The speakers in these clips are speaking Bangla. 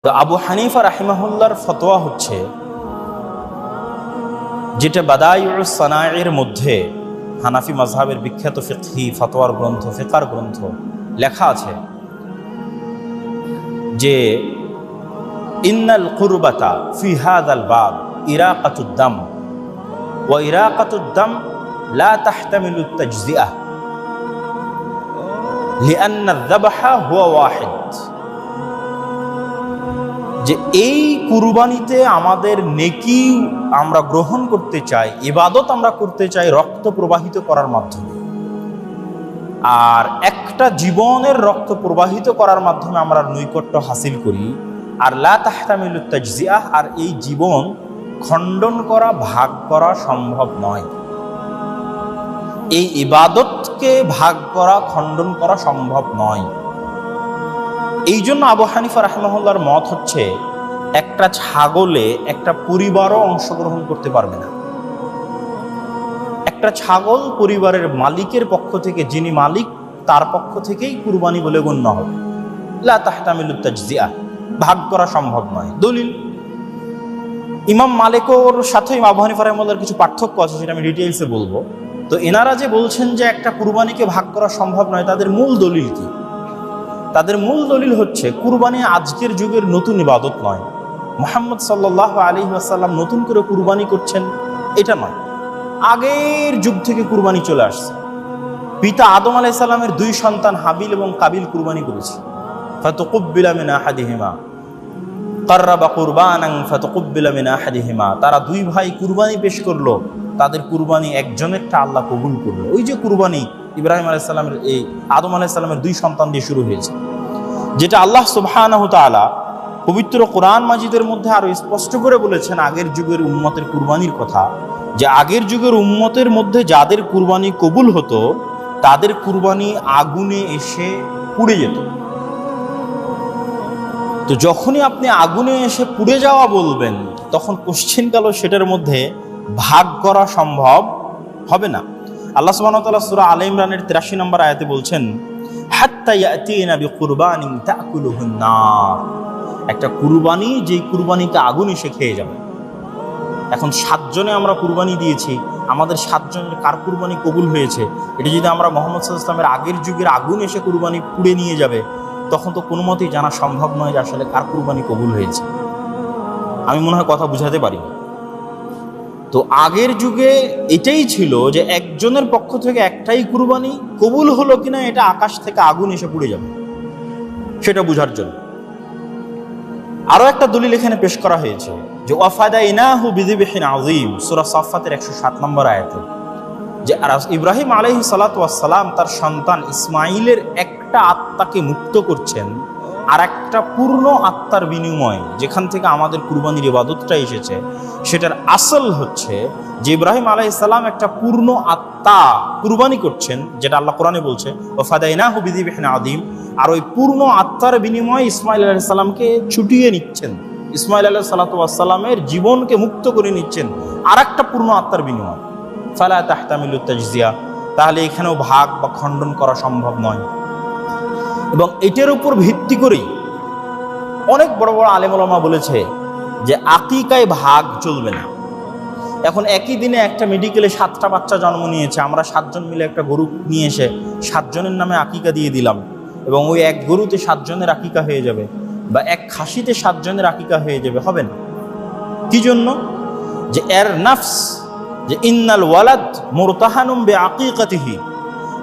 তো আবু হানিফা রাহিমাহুল্লাহর ফতোয়া হচ্ছে, যেটা বাদায়ুস সানায়ের মধ্যে হানাফি মাযহাবের বিখ্যাত ফিকহি ফতোয়ার গ্রন্থ, ফিকার গ্রন্থ লেখা আছে যে ইন্নাল কুরবাতা ফি হাযাল বাব ইরাকাতুদ দাম ওয়া ইরাকাতুদ দাম লা তাহতামিলু তাজজিআহ লিআন্না আয-যাবহা হুয়া ওয়াহিদ। যে এই কুরবানিতে আমাদের নেকি আমরা গ্রহণ করতে চাই, ইবাদত আমরা করতে চাই রক্ত প্রবাহিত করার মাধ্যমে, আর একটা জীবনের রক্ত প্রবাহিত করার মাধ্যমে আমরা নৈকট্য হাসিল করি। আর লা তাহতামিলু তাজজিআহ, আর এই জীবন খণ্ডন করা, ভাগ করা সম্ভব নয়। এই ইবাদতকে ভাগ করা, খণ্ডন করা সম্ভব নয়। এই জন্য আবু হানিফা রাহিমাহুল্লাহর মত হচ্ছে, একটা ছাগলে একটা পরিবারও অংশগ্রহণ করতে পারবে না। একটা ছাগল পরিবারের মালিকের পক্ষ থেকে, যিনি মালিক তার পক্ষ থেকেই কুরবানি বলে গণ্য হবে। লা তাহতামিলু তাজজিআহ, ভাগ করা সম্ভব নয়। দলিল ইমাম মালিকের সাথে আবু হানিফা রাহিমাহুল্লাহর কিছু পার্থক্য আছে, সেটা আমি ডিটেইলসে বলবো। তো এনারা যে বলছেন যে একটা কুরবানিকে ভাগ করা সম্ভব নয়, তাদের মূল দলিল কি? তাদের মূল দলিল হচ্ছে, কুরবানি আজকের যুগের নতুন ইবাদত নয়। মুহাম্মদ সাল্লাল্লাহু আলাইহি ওয়াসাল্লাম নতুন করে কুরবানি করছেন এটা নয়, আগের যুগ থেকে কুরবানি চলে আসছে। পিতা আদম আলাইহিস সালামের দুই সন্তান হাবিল এবং কাবিল কুরবানি করেছে। ফাতুকুব্বিলা মিন আহাদিহিমা কাররাবা কুরবানান ফাতুকুব্বিলা মিন আহাদিহিমা, তারা দুই ভাই কুরবানি পেশ করলো, তাদের কুরবানি একজনেরটা আল্লাহ কবুল করলো। ওই যে কুরবানি ইব্রাহিম আলাইহিস সালামের, এই আদম আলাইহিস সালামের দুই সন্তান দিয়ে শুরু হয়েছে, যেটা আল্লাহ সুবহানাহু ওয়া তাআলা পবিত্র কোরআন মাজিদের মধ্যে আরো স্পষ্ট করে বলেছেন আগের যুগের উম্মতের কুরবানির কথা, যে আগের যুগের উম্মতের মধ্যে যাদের কুরবানি কবুল হতো, তাদের কুরবানি আগুনে এসে পুড়ে যেত। তো যখনই আপনি আগুনে এসে পুড়ে যাওয়া বলবেন, তখন কোশ্চেনকালও সেটার মধ্যে ভাগ করা সম্ভব হবে না। আল্লাহ সুবহানাহু ওয়া তাআলা সূরা আলে ইমরানের 83 নম্বর আয়াতে বলছেন, হাত্তা ইয়াতিনা বিকুরবানিন তাকুলুহুন নার, একটা কুরবানি, যেই কুরবানিকে আগুন এসে খেয়ে যাবে। এখন 7 জনে আমরা কুরবানি দিয়েছি, আমাদের 7 জনের কার কুরবানি কবুল হয়েছে, এটা যদি আমরা মুহাম্মদ সাল্লাল্লাহু আলাইহি ওয়াসাল্লামের আগের যুগের আগুন এসে কুরবানি পুড়ে নিয়ে যাবে, তখন তো কোনো মতেই জানা সম্ভব নয় যে আসলে কার কুরবানি কবুল হয়েছে। আমি মনে হয় কথা বুঝাতে পারি। তো আগের যুগে এটাই ছিল যে একজনের পক্ষ থেকে একটাই কুরবানি কবুল হলো কিনা এটা আকাশ থেকে আগুন এসে পুড়ে যাবে, সেটা বোঝার জন্য আরো একটা দলিল এখানে পেশ করা হয়েছে, যে ওয়াফাদাইনাহু বিযিবহিন আযীম, সূরা সাফফাতের 107 নম্বর আয়াতে, যে ইব্রাহিম আলাইহিস সালাতু ওয়াস সালাম তার সন্তান ইসমাইলের একটা আত্মাকে মুক্ত করছেন আর একটা পূর্ণ আত্মার বিনিময়, যেখান থেকে আমাদের কুরবানির ইবাদতটা এসেছে, সেটার আসল হচ্ছে যে ইব্রাহিম আলাইহিস সালাম একটা পূর্ণ আত্মা কুরবানি করছেন, যেটা আল্লাহ কোরআনে বলছে ওয়াফাদাইনাহু বিযিবহিন আযীম, আর ওই পূর্ণ আত্মার বিনিময়ে ইসমাইল আলাইহিস সালামকে ছুটিয়ে নিচ্ছেন, ইসমাইল আলাইহিস সালাতু ওয়াস সালামের জীবনকে মুক্ত করে নিচ্ছেন আর একটা পূর্ণ আত্মার বিনিময়। ফালা তাহতামিলু তাজজিয়া, তাহলে এখানেও ভাগ বা খণ্ডন করা সম্ভব নয়। এবং এটার উপর ভিত্তি করেই অনেক বড় বড় আলেম ওলামা বলেছে যে আকিকায় ভাগ চলবে না। এখন একই দিনে একটা মেডিকেলে 7টা বাচ্চা জন্ম নিয়েছে, আমরা 7 জন মিলে একটা গরু নিয়ে এসে 7 জনের নামে আকিকা দিয়ে দিলাম, এবং ওই এক গরুতে 7 জনের আকিকা হয়ে যাবে, বা এক খাসিতে 7 জনের আকিকা হয়ে যাবে, হবে না। কি জন্য? যে এর নাফস, যে ইন্নাল ওয়ালাদ মুরতাহানুম বিআকিকাতিহি,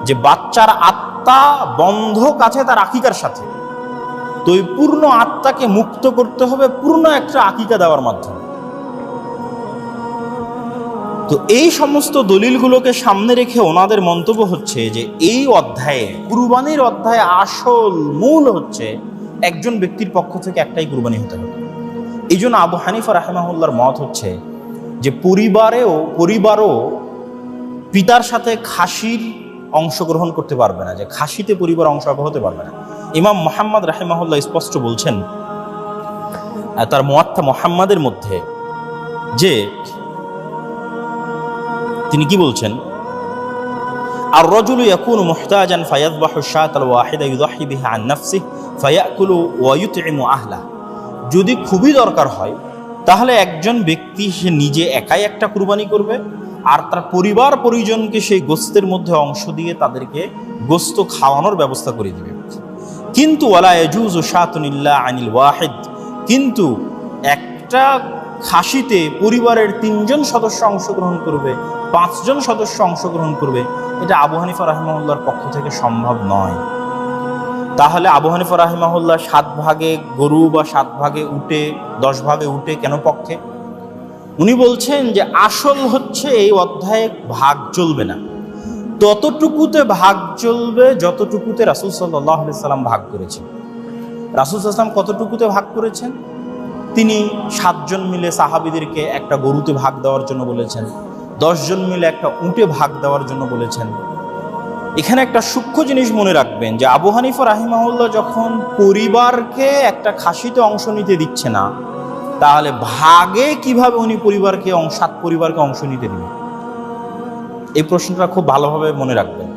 যে বাচ্চার আত্মা বন্ধক আছে তার আকিকার সাথে। তো এই পূর্ণ আত্মাকে মুক্ত করতে হবে পূর্ণ একটা আকিকা দেওয়ার মাধ্যমে। তো এই সমস্ত দলিলগুলোকে সামনে রেখে ওনাদের মন্তব্য হচ্ছে যে এই অধ্যায়ে, কুরবানির অধ্যায়ে আসল মূল হচ্ছে একজন ব্যক্তির পক্ষ থেকে একটাই কুরবানি হতে হবে। এই জন্য আবু হানিফা রাহিমাহুল্লাহর মত হচ্ছে যে পরিবারও পিতার সাথে খাসির অংশগ্রহণ করতে পারবে না, যে খাসিতে পরিবার অংশ হতে পারবে না। ইমাম মুহাম্মদ রাহিমাহুল্লাহ স্পষ্ট বলছেন তার মুওয়াত্তা মুহাম্মাদের মধ্যে, যে তিনি কি বলছেন, আর রাজুলু ইয়াকুনু মুহতাজান ফায়াযবাহু শাতাল ওয়াহিদা ইউযাহি বিহা আন নাফসিহি ফায়াকুলু ওয়া ইউতঈমু আহলা, যদি খুবই দরকার হয় তাহলে একজন ব্যক্তি সে নিজে একাই একটা কুরবানি করবে, আর তার পরিবার পরিজনকে সেই গোস্তের মধ্যে অংশ দিয়ে তাদেরকে গোস্ত খাওয়ানোর ব্যবস্থা করে দিবে। কিন্তু ওয়ালা ইয়াজুজু শাতুন ইল্লা আনিল ওয়াহিদ, কিন্তু একটা খাসিতে পরিবারের 3 জন সদস্য অংশগ্রহণ করবে, 5 জন সদস্য অংশগ্রহণ করবে, এটা আবু হানিফা রাহিমাহুল্লাহর পক্ষ থেকে সম্ভব নয়। তাহলে আবু হানিফা রাহিমাহুল্লাহ 7 ভাগে গরু বা 7 ভাগে উটে 10 ভাগে উটে কেন পক্ষে? উনি বলছেন যে আসল হচ্ছে এই অধ্যায়ে ভাগ চলবে না, ততটুকুতে ভাগ চলবে যতটুকুতে রাসূল সাল্লাল্লাহু আলাইহি সাল্লাম ভাগ করেছেন। রাসূল সাল্লাল্লাহু আলাইহি সাল্লাম কতটুকুতে ভাগ করেছেন? তিনি 7 জন মিলে সাহাবীদেরকে একটা গরুতে ভাগ দেওয়ার জন্য বলেছেন, 10 জন মিলে একটা উটে ভাগ দেওয়ার জন্য বলেছেন। এখানে একটা সূক্ষ্ম জিনিস মনে রাখবেন যে আবু হানিফা রাহিমাহুল্লাহ যখন পরিবারকে একটা খাসিতে অংশ নিতে দিচ্ছে না, তাহলে ভাগে কিভাবে উনি পরিবারকে 7 পরিবারকে অংশ নিতে দিবেন? এই প্রশ্নটা খুব ভালোভাবে মনে রাখবেন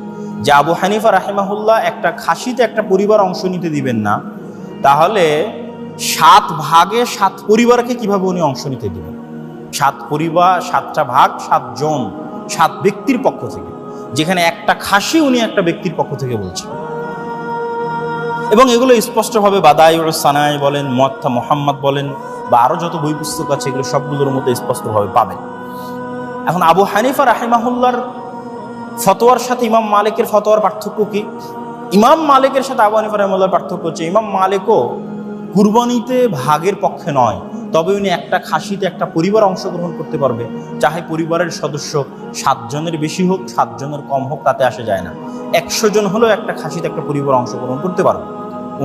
যে আবু হানিফা রাহিমাহুল্লাহ একটা খাসিতে একটা পরিবার অংশ নিতে দিবেন না, তাহলে 7 ভাগে 7 পরিবারকে কিভাবে উনি অংশ নিতে দিবেন? 7 পরিবার, 7টা ভাগ, 7 জন, 7 ব্যক্তির পক্ষ থেকে, যেখানে একটা খাসি উনি একটা ব্যক্তির পক্ষ থেকে বলছেন। এবং এগুলো স্পষ্টভাবে বাদাইউস সানাই বলেন, মুয়াত্তা মুহাম্মদ বলেন, বা আরো যত বই পুস্তক আছে এগুলো সবগুলোর মধ্যে স্পষ্টভাবে পাবেন। এখন আবু হানিফা রাহিমাহুল্লাহর ফতোয়ার সাথে ইমাম মালিকের ফতোয়ার পার্থক্য কি? ইমাম মালিকের সাথে আবু হানিফা রাহিমাহুল্লাহর পার্থক্য হচ্ছে, ইমাম মালিকও কুরবানিতে ভাগের পক্ষে নয়, তবে উনি একটা খাসিতে একটা পরিবার অংশগ্রহণ করতে পারবে, চাহে পরিবারের সদস্য 7 জনের বেশি হোক 7 জনের কম হোক, তাতে আসে যায় না। 100 জন হলেও একটা খাসিতে একটা পরিবার অংশগ্রহণ করতে পারবে।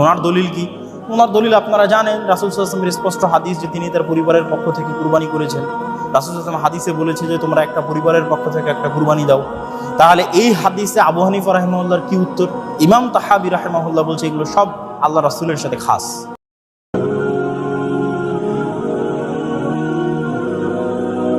ওনার দলিল কি? ওনার দলিল আপনারা জানেন, রাসূল সাল্লাল্লাহু আলাইহি ওয়াসাল্লামের স্পষ্ট হাদিস যে তিনি তার পরিবারের পক্ষ থেকে কুরবানি করেছেন। রাসূল সাল্লাল্লাহু আলাইহি ওয়াসাল্লাম হাদিসে বলেছে যে তোমরা একটা পরিবারের পক্ষ থেকে একটা কুরবানি দাও। তাহলে এই হাদিসে আবু হানিফা রাহিমাহুল্লাহর কি উত্তর? ইমাম তাহাবী রাহিমাহুল্লাহ বলছে এগুলো সব আল্লাহ রাসূলের সাথে খাস।